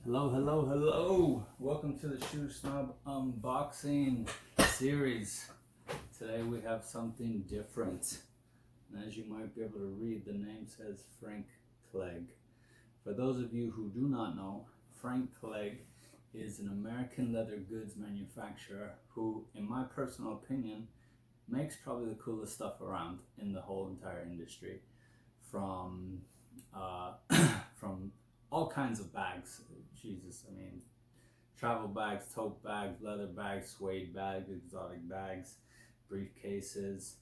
Hello, hello, hello! Welcome to the Shoe Snob unboxing series. Today we have something different. And as you might be able to read, the name says Frank Clegg. For those of you who do not know, Frank Clegg is an American leather goods manufacturer who, in my personal opinion, makes probably the coolest stuff around in the whole entire industry. From from all kinds of bags. Jesus, I mean, travel bags, tote bags, leather bags, suede bags, exotic bags, briefcases,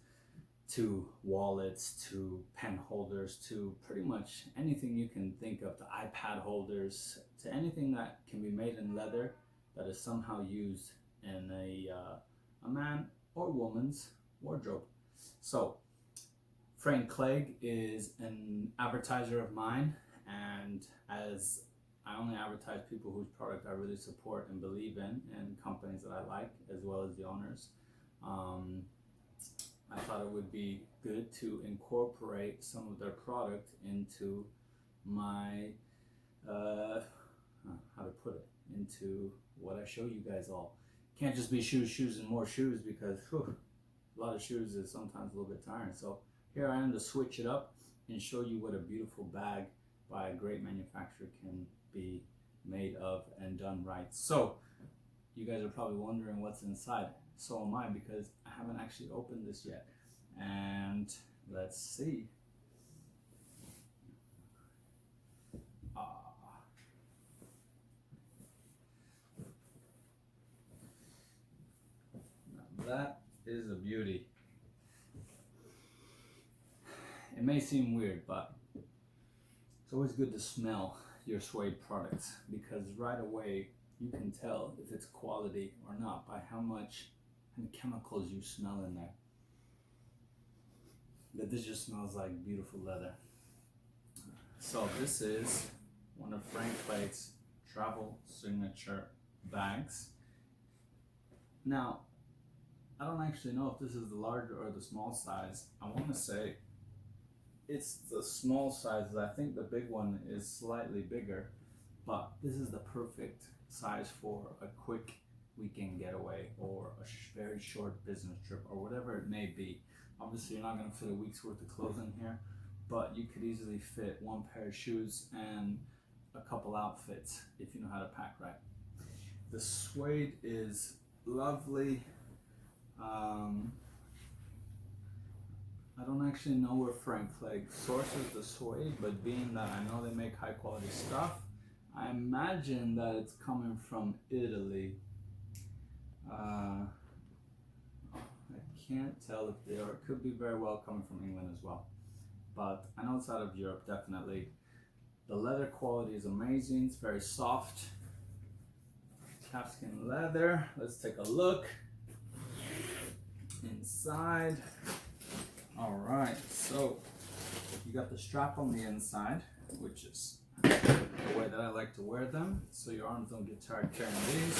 to wallets, to pen holders, to pretty much anything you can think of, to iPad holders, to anything that can be made in leather that is somehow used in a man or woman's wardrobe. So, Frank Clegg is an advertiser of mine, and as I only advertise people whose product I really support and believe in, and companies that I like, as well as the owners, I thought it would be good to incorporate some of their product into my, how to put it, into what I show you guys all. Can't just be shoes, shoes, and more shoes, because a lot of shoes is sometimes a little bit tiring. So here I am to switch it up and show you what a beautiful bag by a great manufacturer can be made of and done right. So you guys are probably wondering what's inside. So am I, because I haven't actually opened this yet. And let's see. Now that is a beauty. It may seem weird, but it's always good to smell your suede products, because right away you can tell if it's quality or not by how much chemicals you smell in there. But this just smells like beautiful leather. So this is one of Frank Clegg's travel signature bags. Now, I don't actually know if this is the larger or the small size. I want to say it's the small size. I think the big one is slightly bigger, but this is the perfect size for a quick weekend getaway or a very short business trip or whatever it may be. Obviously, you're not going to fit a week's worth of clothes in here, but you could easily fit one pair of shoes and a couple outfits if you know how to pack right. The suede is lovely. I don't actually know where Frank Clegg sources the suede, but being that I know they make high quality stuff, I imagine that it's coming from Italy. I can't tell if they are. It could be very well coming from England as well, but I know it's out of Europe, definitely. The leather quality is amazing. It's very soft. Calfskin leather. Let's take a look inside. All right, so you got the strap on the inside, which is the way that I like to wear them, so your arms don't get tired carrying these.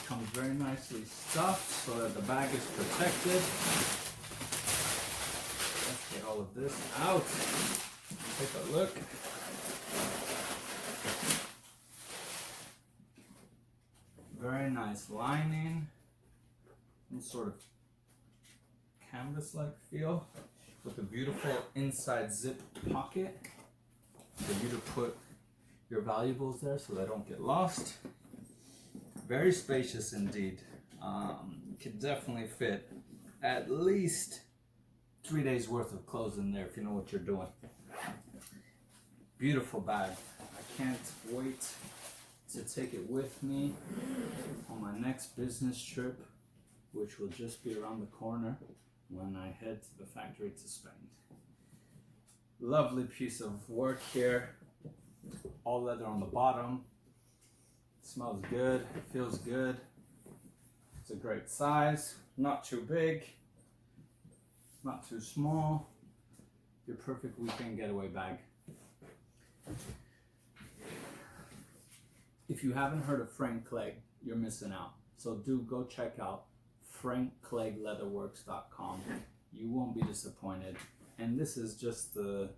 Comes very nicely stuffed so that the bag is protected. Let's get all of this out. Take a look. Very nice lining. Some sort of canvas-like feel with a beautiful inside zip pocket for you to put your valuables there so they don't get lost. Very spacious indeed. Could definitely fit at least 3 days worth of clothes in there if you know what you're doing. Beautiful bag. I can't wait to take it with me on my next business trip, which will just be around the corner when I head to the factory to Spain. Lovely piece of work here. All leather on the bottom. Smells good, feels good. It's a great size, not too big, not too small. Your perfect weekend getaway bag. If you haven't heard of Frank Clegg, you're missing out. So do go check out frankcleggleatherworks.com. You won't be disappointed. And this is just the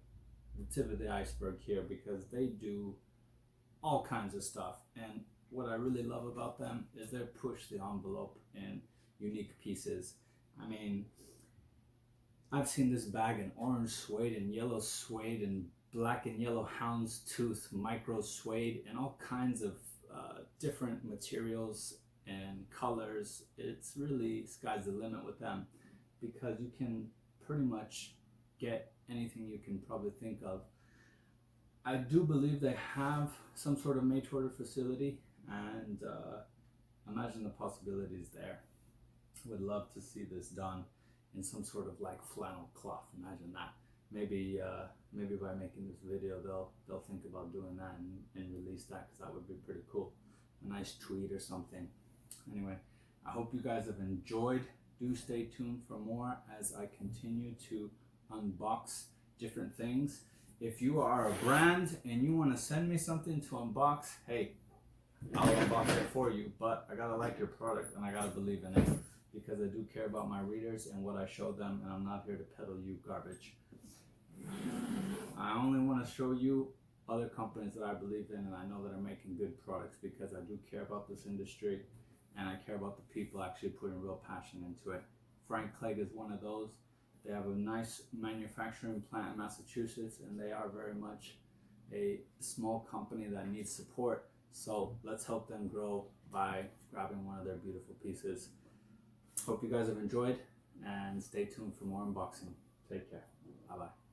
tip of the iceberg here, because they do all kinds of stuff. And what I really love about them is they push the envelope in unique pieces. I mean, I've seen this bag in orange suede and yellow suede and black and yellow houndstooth micro suede and all kinds of different materials and colors. It's really sky's the limit with them because you can pretty much get anything you can probably think of. I do believe they have some sort of made-to-order facility, and imagine the possibilities there. Would love to see this done in some sort of like flannel cloth. Imagine that. Maybe by making this video, they'll think about doing that and release that, because that would be pretty cool. A nice tweet or something. Anyway, I hope you guys have enjoyed. Do stay tuned for more as I continue to unbox different things. If you are a brand and you want to send me something to unbox, hey, I'll unbox it for you, but I gotta like your product and I gotta believe in it, because I do care about my readers and what I show them, and I'm not here to peddle you garbage. I only want to show you other companies that I believe in and I know that are making good products, because I do care about this industry and I care about the people actually putting real passion into it. Frank Clegg is one of those. They have a nice manufacturing plant in Massachusetts, and they are very much a small company that needs support. So let's help them grow by grabbing one of their beautiful pieces. Hope you guys have enjoyed, and stay tuned for more unboxing. Take care. Bye bye.